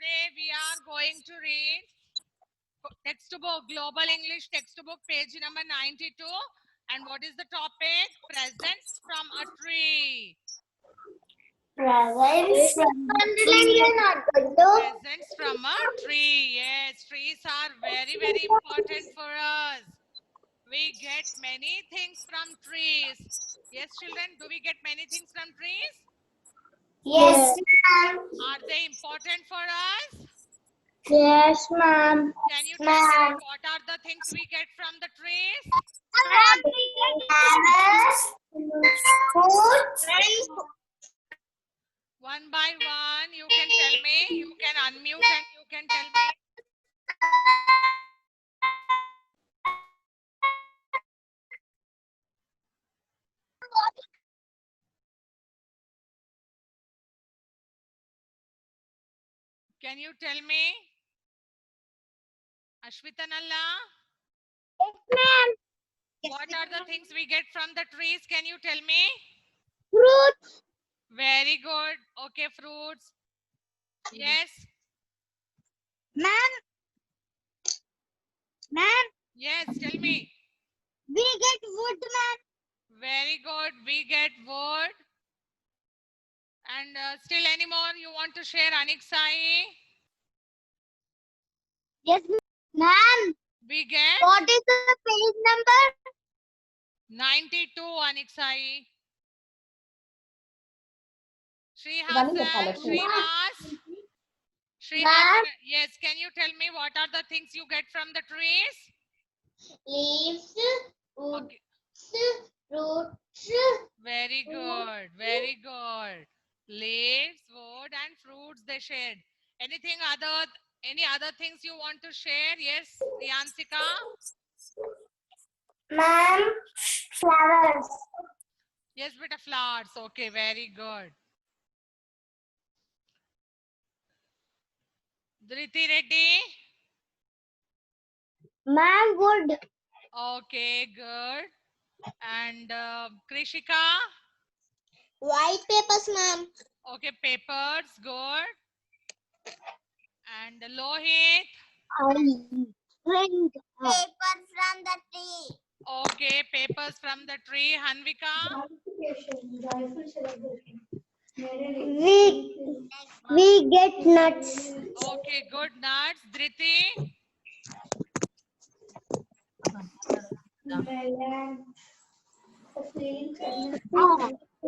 Today we are going to read textbook, Global English textbook, page number 92. And what is the topic? Presents from a tree. Presents from a tree. Yes, trees are very, very important for us. We get many things from trees. Yes, children, do we get many things from trees? Yes, ma'am. Are they important for us? Yes, ma'am. Can you tell me what are the things we get from the trees? One by one, you can tell me. You can unmute and you can tell me. Can you tell me? Ashwita Nalla? Yes, ma'am. What are the things we get from the trees? Can you tell me? Fruits. Very good. Okay, fruits. Yes. Ma'am. Ma'am. Yes, tell me. We get wood, ma'am. Very good. We get wood. And still any more you want to share, Aniksai? Yes, ma'am. We get? What is the page number? 92, Aniksai. Srihas. Yes, can you tell me what are the things you get from the trees? Leaves, wood, Okay. fruits. Very good, very good. Leaves, wood and fruits they shared. Any other things you want to share? Yes, Priyansika? Ma'am, flowers. Yes, beta, flowers. Okay, very good. Dhriti Reddy? Ma'am, wood. Okay, good. And Krishika? White papers, ma'am. Okay, papers, good. And Lohit? Paper from the tree. Okay, papers from the tree. Hanvika? We get nuts. Okay, good. Nuts. Dhriti?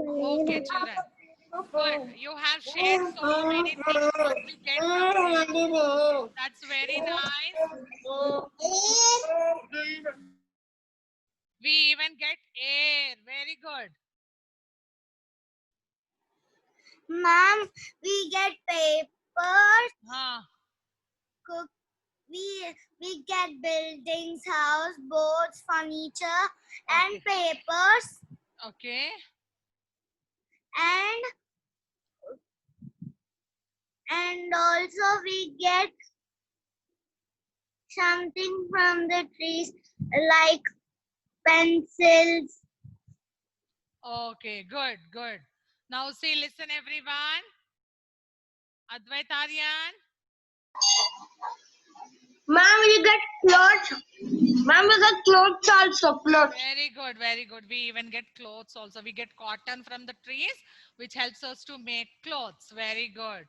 Okay, children. Good. You have shared so many things what you get from trees. That's very nice. We even get air. Very good. Ma'am, we get papers. Huh. We get buildings, house, boards, furniture, and papers. Okay. And also we get something from the trees like pencils. Okay, good, good. Now see, listen everyone. Advait Aryan. Ma'am, we get clothes. Ma'am, we get clothes also. Clothes. Very good, very good. We even get clothes also. We get cotton from the trees, which helps us to make clothes. Very good.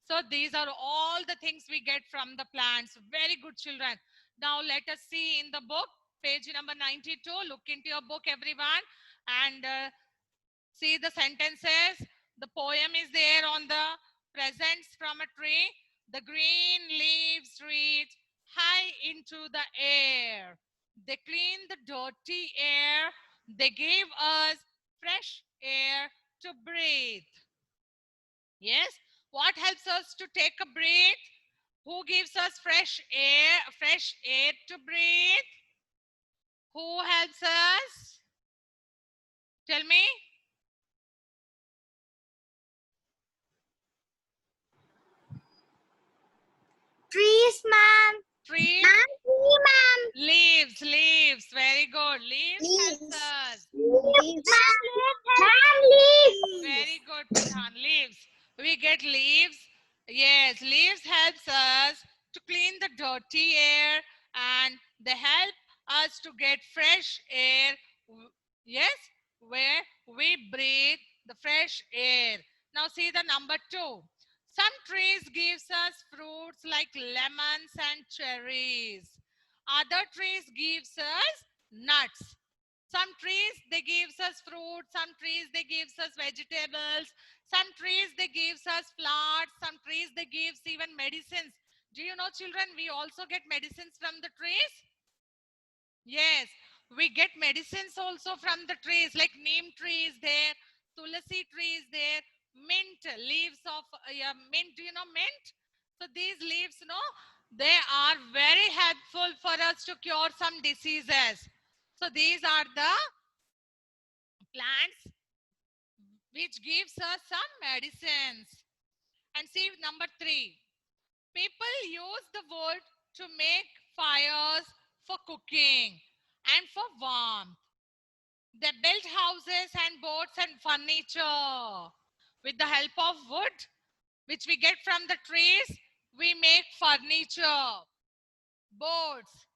So these are all the things we get from the plants. Very good, children. Now let us see in the book, page number 92. Look into your book, everyone, and see the sentences. The poem is there on the presents from a tree. The green leaves reach high into the air. They clean the dirty air. They gave us fresh air to breathe. Yes. What helps us to take a breath? Who gives us fresh air to breathe? Who helps us? Tell me. Trees, ma'am. Trees. Ma'am. Leaves. Very good. Leaves helps us. Leaves. Ma'am, leaves. Very good, Pradhan. Leaves. We get leaves. Yes, leaves helps us to clean the dirty air and they help us to get fresh air. Yes, where we breathe the fresh air. Now see the number 2. Some trees gives us fruits like lemons and cherries. Other trees gives us nuts. Some trees they gives us fruit, some trees they gives us vegetables, some trees they gives us flowers, some trees they gives even medicines. Do you know children, we also get medicines from the trees? Yes, we get medicines also from the trees like neem trees there, tulsi trees there, mint leaves of mint. Do you know mint? So these leaves, no, they are very helpful for us to cure some diseases. So these are the plants which gives us some medicines. And see number 3. People use the wood to make fires for cooking and for warmth. They build houses and boats and furniture. With the help of wood, which we get from the trees, we make furniture, boats,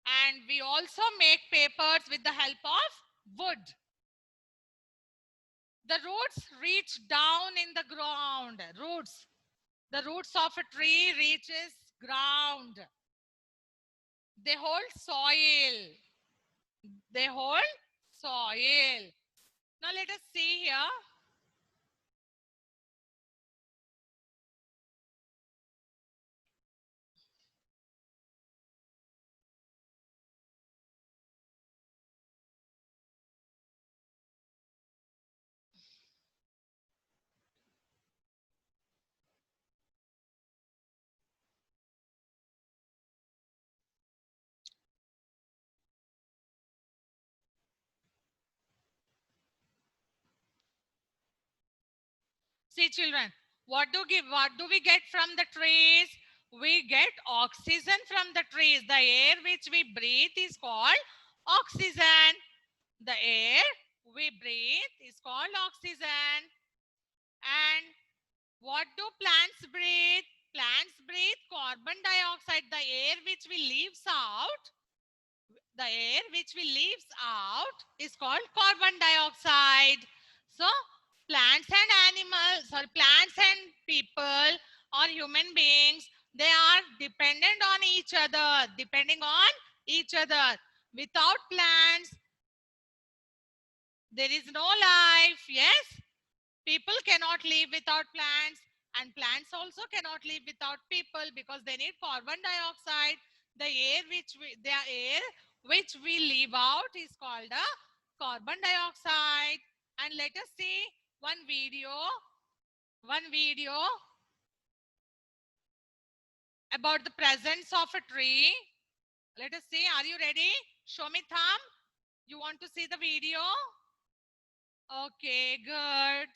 and we also make papers with the help of wood. The roots reach down in the ground. The roots of a tree reaches ground. They hold soil. They hold soil. Now let us see here. See children, what do we get from the trees? We get oxygen from the trees. The air which we breathe is called oxygen. The air we breathe is called oxygen. And what do plants breathe? Plants breathe carbon dioxide. The air which we leaves out is called carbon dioxide. So plants and animals, or plants and people or human beings, they are dependent on each other, depending on each other. Without plants, there is no life. Yes, people cannot live without plants, and plants also cannot live without people because they need carbon dioxide. The air which we leave out is called a carbon dioxide. And let us see one video about the presence of a tree. Let us see. Are you ready? Show me thumb. You want to see the video? Okay, good.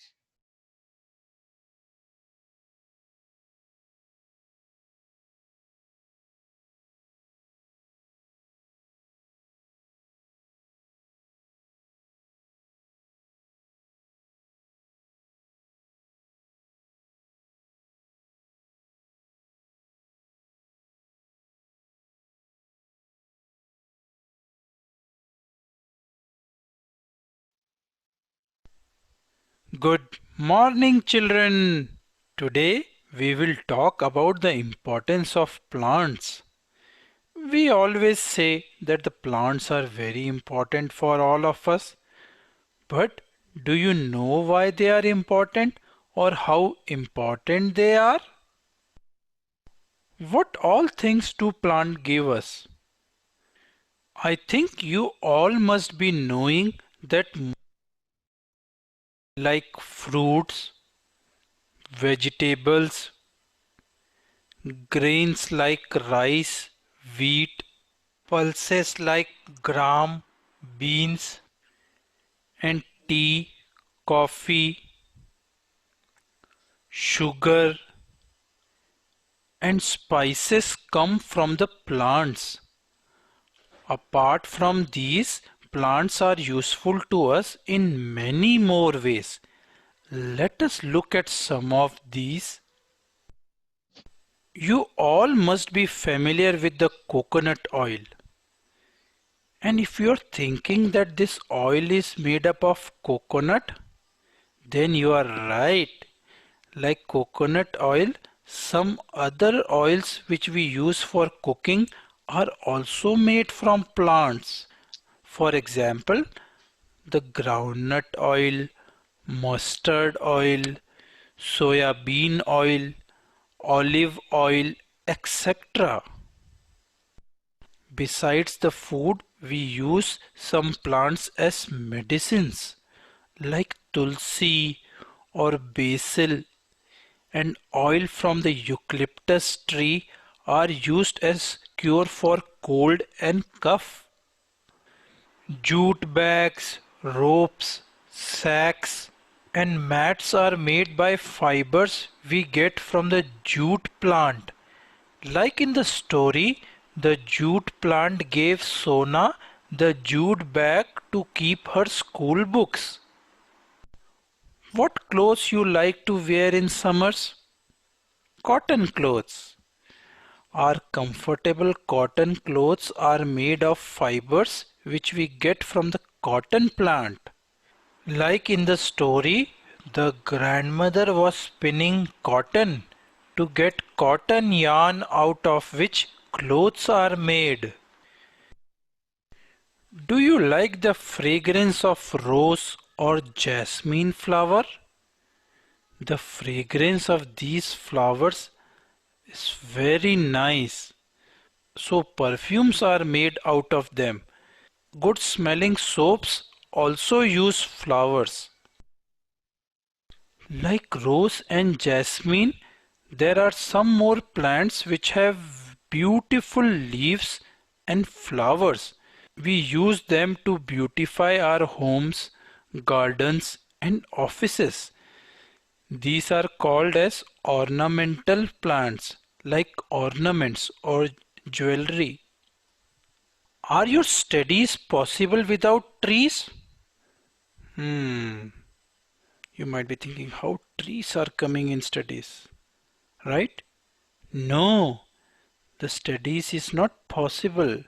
Good morning, children. Today we will talk about the importance of plants. We always say that the plants are very important for all of us, but do you know why they are important or how important they are? What all things do plants give us? I think you all must be knowing that like fruits, vegetables, grains like rice, wheat, pulses like gram, beans, and tea, coffee, sugar, and spices come from the plants. Apart from these, plants are useful to us in many more ways. Let us look at some of these. You all must be familiar with the coconut oil. And if you're thinking that this oil is made up of coconut, then you are right. Like coconut oil, some other oils which we use for cooking are also made from plants. For example, the groundnut oil, mustard oil, soya bean oil, olive oil, etc. Besides the food, we use some plants as medicines like tulsi or basil, and oil from the eucalyptus tree are used as cure for cold and cough. Jute bags, ropes, sacks, and mats are made by fibers we get from the jute plant. Like in the story, the jute plant gave Sona the jute bag to keep her school books. What clothes you like to wear in summers? Cotton clothes. Our comfortable cotton clothes are made of fibers which we get from the cotton plant. Like in the story, the grandmother was spinning cotton to get cotton yarn out of which clothes are made. Do you like the fragrance of rose or jasmine flower? The fragrance of these flowers is very nice. So perfumes are made out of them. Good smelling soaps also use flowers. Like rose and jasmine, there are some more plants which have beautiful leaves and flowers. We use them to beautify our homes, gardens, and offices. These are called as ornamental plants, like ornaments or jewelry. Are your studies possible without trees? Hmm, you might be thinking how trees are coming in studies, right? No, the studies is not possible.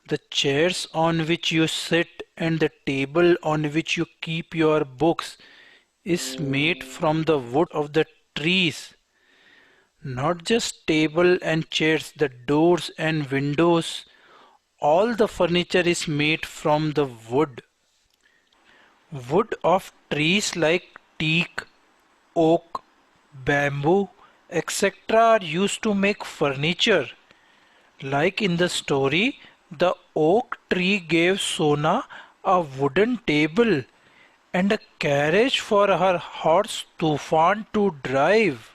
The chairs on which you sit and the table on which you keep your books is made from the wood of the trees. Not just table and chairs, the doors and windows, all the furniture is made from the wood. Wood of trees like teak, oak, bamboo, etc. are used to make furniture. Like in the story, the oak tree gave Sona a wooden table and a carriage for her horse Tufan to drive.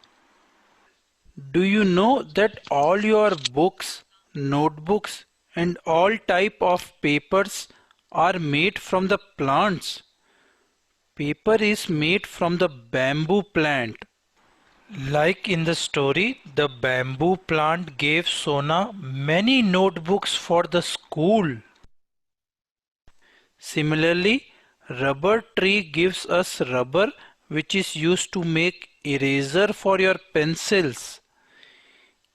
Do you know that all your books, notebooks, and all type of papers are made from the plants? Paper is made from the bamboo plant. Like in the story, the bamboo plant gave Sona many notebooks for the school. Similarly, rubber tree gives us rubber which is used to make eraser for your pencils.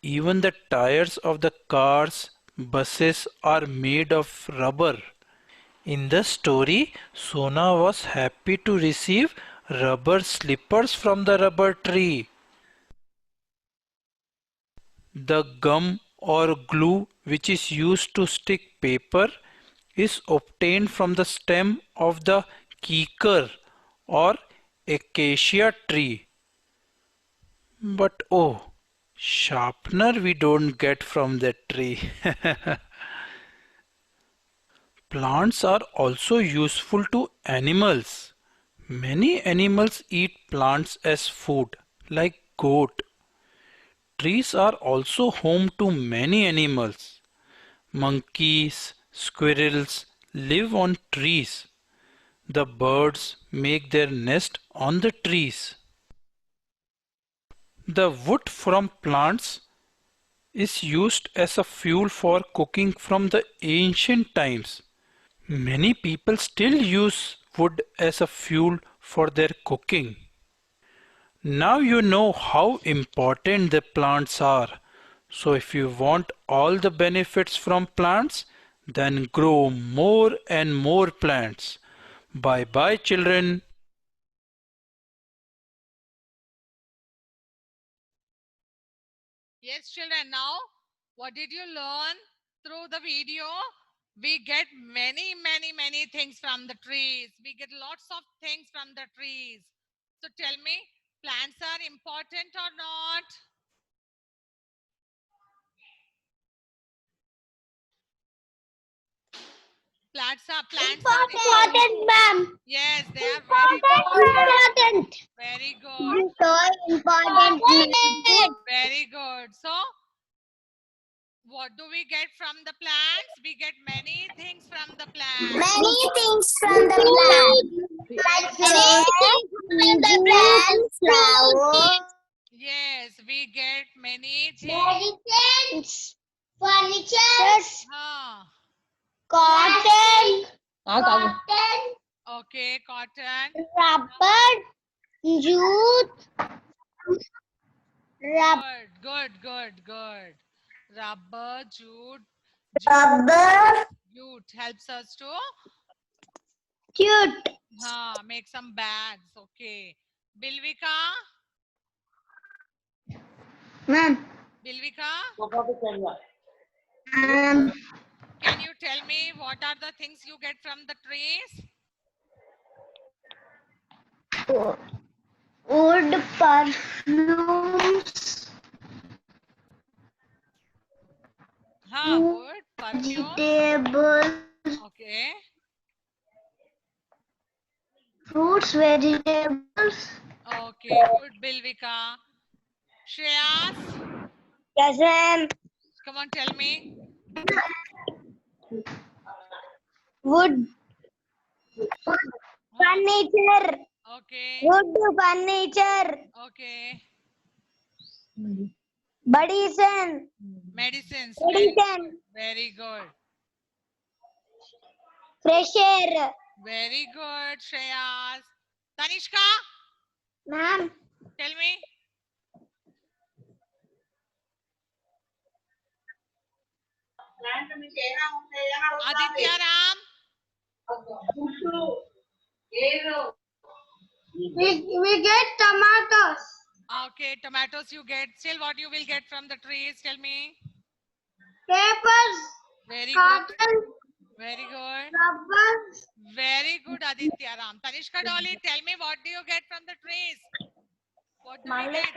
Even the tires of the cars, buses are made of rubber. In the story, Sona was happy to receive rubber slippers from the rubber tree. The gum or glue which is used to stick paper is obtained from the stem of the kikar or acacia tree. But oh, sharpener we don't get from that tree. Plants are also useful to animals. Many animals eat plants as food, like goat. Trees are also home to many animals. Monkeys, squirrels live on trees. The birds make their nest on the trees. The wood from plants is used as a fuel for cooking from the ancient times. Many people still use wood as a fuel for their cooking. Now you know how important the plants are. So if you want all the benefits from plants, then grow more and more plants. Bye bye, children. Yes, children. Now, what did you learn through the video? We get many things from the trees. We get lots of things from the trees. So tell me, plants are important or not? Plants are Important, ma'am. yes, they are very good. Important. Very good. So important. Very good. So what do we get from the plants? We get many things from the plants. Many things from the plant. Like plants, flowers, Yes, we get many things. medicines, furniture, Huh. cotton, cotton, Okay, cotton. rubber, jute, rubber, Good. Rubber, jute. rubber, Jute helps us to jute. make some bags. Okay. Bilvika? Ma'am. Bilvika? Um, Can you tell me what are the things you get from the trees? wood, perfumes, Wood, perfume. vegetables, Okay. fruits, vegetables. Okay, good, Bilvika. Shreyas, Yes, ma'am. come on, tell me. Wood, furniture, Okay, wood, furniture, okay. medicine, Medicines. medicine, Very good. fresh air. Very good, Shreyas. Tanishka, Ma'am, tell me. Aditya Ram, we get tomatoes, okay, tomatoes you get. Still, what you will get from the trees? Tell me. papers, Very good. cotton, Very good. rubbers, Very good, Aditya Ram. Tanishka Dolly, tell me what do you get from the trees? What do we get?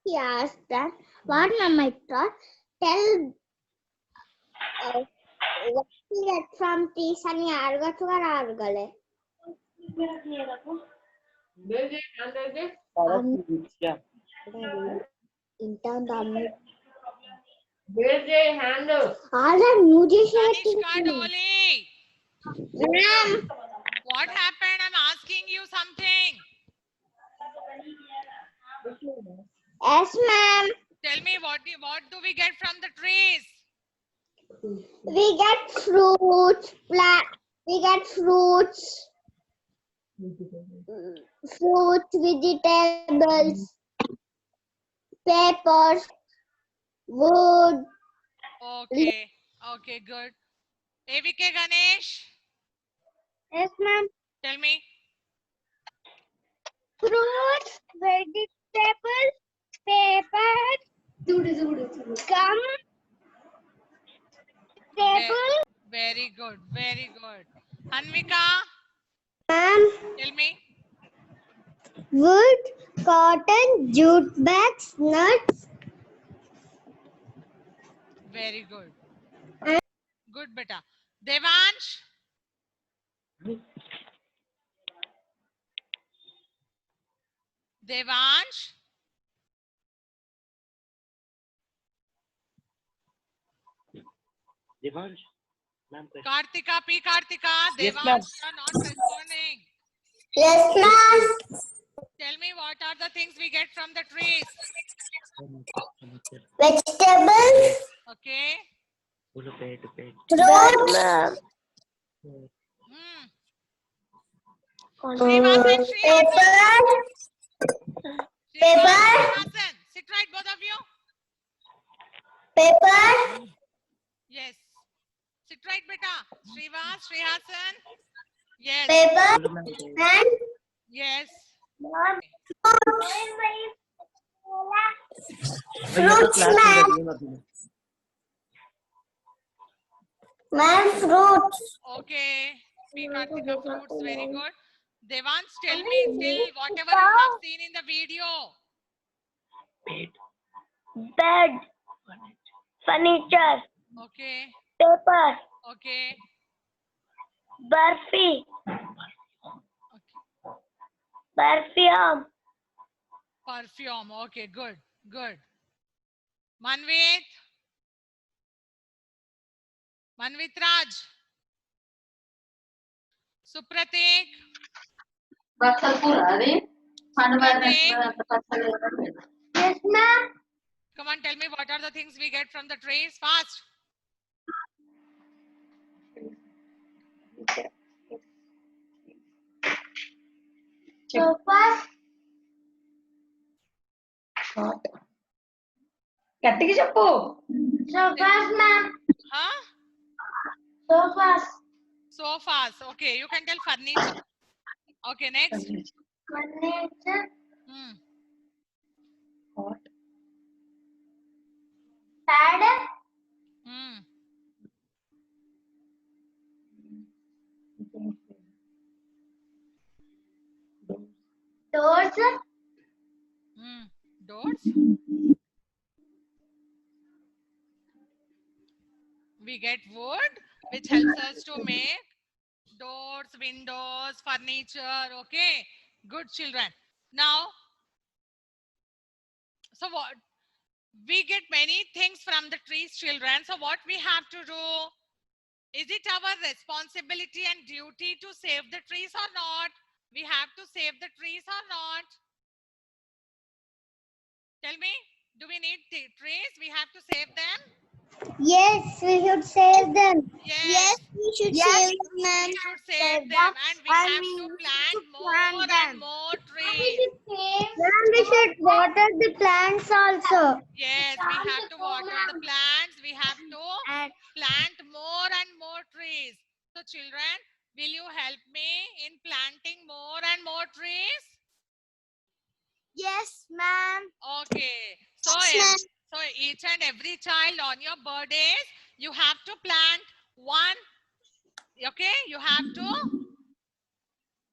He asked that what my thought tell what he get from trees and yarga to argale. All the musicians. Tanishka Dolly, Ma'am, what happened? I'm asking you something. yes, ma'am. Tell me what do we get from the trees? We get fruits, we get fruits, vegetables, papers, wood. Okay, okay, good. AVK Ganesh, Yes, ma'am. tell me. Fruits, vegetables, papers, gum, table. Very good, very good. Anvika, Ma'am, tell me. wood, cotton, jute bags, nuts. Very good. Good, beta. Devansh, Devansh, Devansh, ma'am. Kartika, P. Kartika, Yes, Devansh, ma'am. you are not responding. Yes, ma'am. Tell me what are the things we get from the trees? Vegetables, Okay. fruits, Hmm. Srivas and Srihasan. Srivas, Srihasan. Sit right, both of you. Paper. Yes. Sit right, beta. Srivas, Srihasan. Yes. Paper. And Yes. fruits, ma'am. Ma'am, fruits. Okay. P. Kartika, fruits. Very good. Devans, tell me still whatever you have seen in the video. Bed. Furniture. Okay. Paper. Okay. Burfi. Okay. Perfume. Perfume. Okay. Good. Good. Manvit. Manvit Raj. Supratik. Supratik. Yes, ma'am. Come on, tell me what are the things we get from the trees? Fast. Sofas. గట్టిగా చెప్పు Sofas, ma'am. Huh? Sofas. Sofas. Okay. You can tell furniture. Okay. Next. Furniture. Hmm. Pad. Hmm. Doors. Hmm. Doors. We get wood, which helps us to make doors, windows, furniture. Okay. Good children. Now, so what? We get many things from the trees, children. So what we have to do? Is it our responsibility and duty to save the trees or not? We have to save the trees or not? Tell me, do we need trees? We have to save them? Yes, we should save them. Yes. we should save them. We should save them and we have to plant more and more trees. Ma'am, we should water the plants also. Yes, we have to water the plants. We have to And plant more and more trees. So children, will you help me in planting more and more trees? yes, ma'am. Okay. So, Yes, ma'am. so each and every child on your birthdays, you have to plant one. Okay, you have to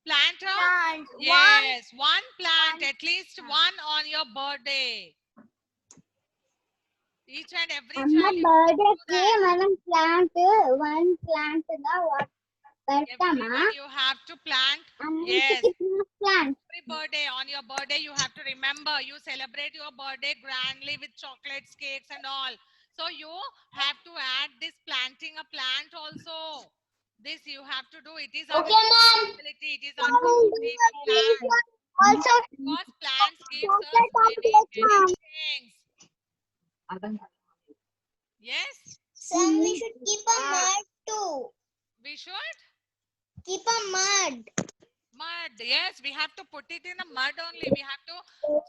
plant a Plant. yes, one plant, at least one on your birthday. Each and every అమ్మ child. బర్త్డేకి మనం plant one plant గా పెడతామా Everyone you have to plant. Yes. అన్నిటికీ plant Every birthday, on your birthday, you have to remember you celebrate your birthday grandly with chocolates, cakes, and all. So you have to add this planting a plant also. This you have to do. It is our Okay, ma'am. responsibility. It is our duty to plant. Also Because plants gives us chocolate many, chocolates, ma'am. many things. Yes, Some we should keep a mud too. we should. Keep a mud. Mud. Yes, we have to put it in a mud only. We have to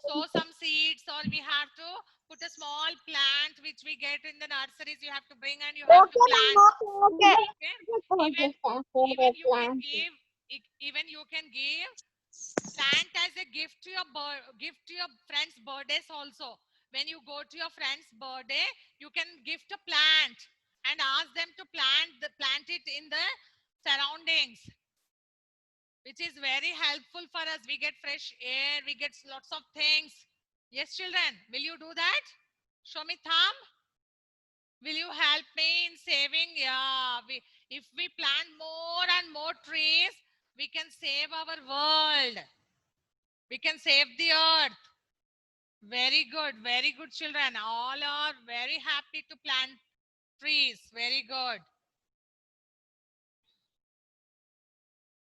sow some seeds or we have to put a small plant which we get in the nurseries. You have to bring and you have to Okay, plant. ma'am. Okay. Okay? Okay. Even you can give. Even you can give plant as a gift to your gift to your friend's birthdays also. When you go to your friend's birthday, you can gift a plant and ask them to plant it in the surroundings, which is very helpful for us. We get fresh air, we get lots of things. Yes, children, will you do that? Show me thumb. Will you help me in saving? Yeah, if we plant more and more trees, we can save our world. We can save the earth. Very good, children. All are very happy to plant trees. Very good.